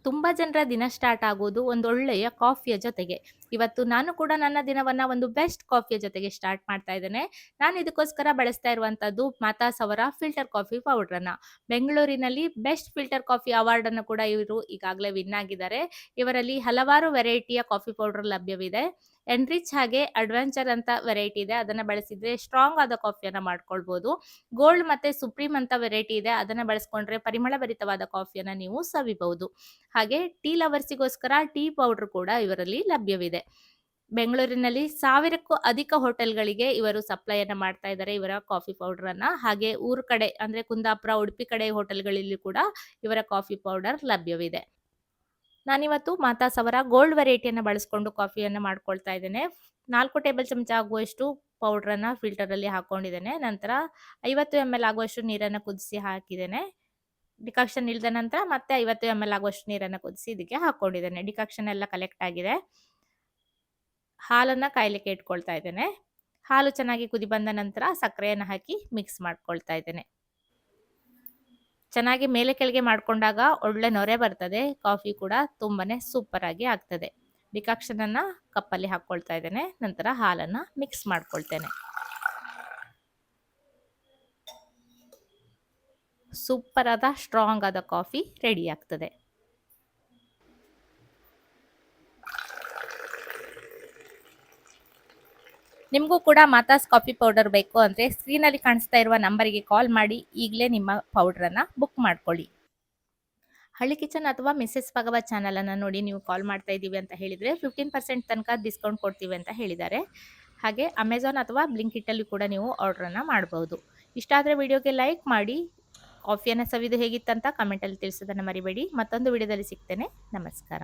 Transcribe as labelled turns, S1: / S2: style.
S1: ತುಂಬ ಜನರ ದಿನ ಸ್ಟಾರ್ಟ್ ಆಗೋದು ಒಂದೊಳ್ಳೆಯ ಕಾಫಿಯ ಜೊತೆಗೆ. ಇವತ್ತು ನಾನು ಕೂಡ ನನ್ನ ದಿನವನ್ನ ಒಂದು ಬೆಸ್ಟ್ ಕಾಫಿಯ ಜೊತೆಗೆ ಸ್ಟಾರ್ಟ್ ಮಾಡ್ತಾ ಇದ್ದೇನೆ. ನಾನು ಇದಕ್ಕೋಸ್ಕರ ಬಳಸ್ತಾ ಇರುವಂತದ್ದು ಮಾತಾಸ್ ಅವರ ಫಿಲ್ಟರ್ ಕಾಫಿ ಪೌಡರನ್ನ. ಬೆಂಗಳೂರಿನಲ್ಲಿ ಬೆಸ್ಟ್ ಫಿಲ್ಟರ್ ಕಾಫಿ ಅವಾರ್ಡ್ ಅನ್ನು ಕೂಡ ಇವರು ಈಗಾಗಲೇ ವಿನ್ ಆಗಿದ್ದಾರೆ. ಇವರಲ್ಲಿ ಹಲವಾರು ವೆರೈಟಿಯ ಕಾಫಿ ಪೌಡರ್ ಲಭ್ಯವಿದೆ. ಎನ್ರಿಚ್ ಹಾಗೆ ಅಡ್ವೆಂಚರ್ ಅಂತ ವೆರೈಟಿ ಇದೆ. ಅದನ್ನ ಬಳಸಿದ್ರೆ ಸ್ಟ್ರಾಂಗ್ ಆದ ಕಾಫಿಯನ್ನ ಮಾಡ್ಕೊಳ್ಬಹುದು. ಗೋಲ್ಡ್ ಮತ್ತೆ ಸುಪ್ರೀಂ ಅಂತ ವೆರೈಟಿ ಇದೆ. ಅದನ್ನ ಬಳಸ್ಕೊಂಡ್ರೆ ಪರಿಮಳ ಭರಿತವಾದ ಕಾಫಿಯನ್ನ ನೀವು ಸವಿಬಹುದು. ಹಾಗೆ ಟೀ ಲವರ್ಸಿಗೋಸ್ಕರ ಟೀ ಪೌಡರ್ ಕೂಡ ಇವರಲ್ಲಿ ಲಭ್ಯವಿದೆ. ಬೆಂಗಳೂರಿನಲ್ಲಿ 1000ಕ್ಕೂ ಅಧಿಕ ಹೋಟೆಲ್‌ಗಳಿಗೆ ಇವರು ಸಪ್ಲೈಯನ್ನ ಮಾಡ್ತಾ ಇದ್ದಾರೆ ಇವರ ಕಾಫಿ ಪೌಡರನ್ನ. ಹಾಗೆ ಊರು ಕಡೆ ಅಂದ್ರೆ ಕುಂದಾಪುರ, ಉಡುಪಿ ಕಡೆ ಹೋಟೆಲ್‌ಗಳಲ್ಲಿ ಕೂಡ ಇವರ ಕಾಫಿ ಪೌಡರ್ ಲಭ್ಯವಿದೆ. ನಾನಿವತ್ತು ಮಾತಾಸ್ ಅವರ ಗೋಲ್ಡ್ ವೆರೈಟಿಯನ್ನ ಬಳಸ್ಕೊಂಡು ಕಾಫಿಯನ್ನ ಮಾಡ್ಕೊಳ್ತಾ ಇದ್ದೇನೆ. 4 ಟೇಬಲ್ ಚಮಚ ಆಗುವಷ್ಟು ಪೌಡರನ್ನ ಫಿಲ್ಟರಲ್ಲಿ ಹಾಕೊಂಡಿದ್ದೇನೆ. ನಂತರ 50 ಎಂಎಲ್ ಆಗುವಷ್ಟು ನೀರನ್ನ ಕುದಿಸಿ ಹಾಕಿದ್ದೇನೆ. ಡಿಕಾಕ್ಷನ್ ಇಳಿದ ನಂತರ ಮತ್ತೆ 50 ಎಂಎಲ್ ಆಗುವಷ್ಟು ನೀರನ್ನ ಕುದಿಸಿ ಇದಕ್ಕೆ ಹಾಕೊಂಡಿದ್ದೇನೆ. ಡಿಕಾಕ್ಷನ್ ಎಲ್ಲ ಕಲೆಕ್ಟ್ ಆಗಿದೆ. ಹಾಲನ್ನ ಕಾಯ್ಲಿಕ್ಕೆ ಇಟ್ಕೊಳ್ತಾ ಇದ್ದೇನೆ. ಹಾಲು ಚೆನ್ನಾಗಿ ಕುದಿ ಬಂದ ನಂತರ ಸಕ್ಕರೆಯನ್ನು ಹಾಕಿ ಮಿಕ್ಸ್ ಮಾಡ್ಕೊಳ್ತಾ ಇದ್ದೇನೆ. ಚೆನ್ನಾಗಿ ಮೇಲೆ ಕೆಳಗೆ ಮಾಡ್ಕೊಂಡಾಗ ಒಳ್ಳೆ ನೊರೆ ಬರ್ತದೆ. ಕಾಫಿ ಕೂಡ ತುಂಬಾನೇ ಸೂಪರ್ ಆಗಿ ಆಗ್ತದೆ. ಡಿಕಾಕ್ಷನ್ ಅನ್ನ ಕಪ್ಪಲ್ಲಿ ಹಾಕೊಳ್ತಾ ಇದ್ದೇನೆ. ನಂತರ ಹಾಲನ್ನ ಮಿಕ್ಸ್ ಮಾಡ್ಕೊಳ್ತೇನೆ. ಸೂಪರ್ ಆದ ಸ್ಟ್ರಾಂಗ್ ಆದ ಕಾಫಿ ರೆಡಿ ಆಗ್ತದೆ. ನಿಮಗೂ ಕೂಡ ಮಾತಾಸ್ ಕಾಫಿ ಪೌಡರ್ ಬೇಕು ಅಂದರೆ ಸ್ಕ್ರೀನಲ್ಲಿ ಕಾಣಿಸ್ತಾ ಇರುವ ನಂಬರಿಗೆ ಕಾಲ್ ಮಾಡಿ ಈಗಲೇ ನಿಮ್ಮ ಪೌಡ್ರನ್ನು ಬುಕ್ ಮಾಡ್ಕೊಳ್ಳಿ. ಹಳ್ಳಿ ಕಿಚನ್ ಅಥವಾ ಮಿಸೆಸ್ ಭಗವತ್ ಚಾನಲನ್ನು ನೋಡಿ ನೀವು ಕಾಲ್ ಮಾಡ್ತಾ ಇದ್ದೀವಿ ಅಂತ ಹೇಳಿದರೆ 15% ತನಕ ಡಿಸ್ಕೌಂಟ್ ಕೊಡ್ತೀವಿ ಅಂತ ಹೇಳಿದ್ದಾರೆ. ಹಾಗೆ ಅಮೆಝಾನ್ ಅಥವಾ ಬ್ಲಿಂಕಿಟ್ಟಲ್ಲಿ ಕೂಡ ನೀವು ಆರ್ಡ್ರನ್ನು ಮಾಡ್ಬೋದು. ಇಷ್ಟ ಆದರೆ ವಿಡಿಯೋಗೆ ಲೈಕ್ ಮಾಡಿ, ಕಾಫಿಯನ್ನು ಸವಿದು ಹೇಗಿತ್ತಂತ ಕಮೆಂಟಲ್ಲಿ ತಿಳಿಸೋದನ್ನು ಮರಿಬೇಡಿ. ಮತ್ತೊಂದು ವಿಡಿಯೋದಲ್ಲಿ ಸಿಗ್ತೇನೆ. ನಮಸ್ಕಾರ.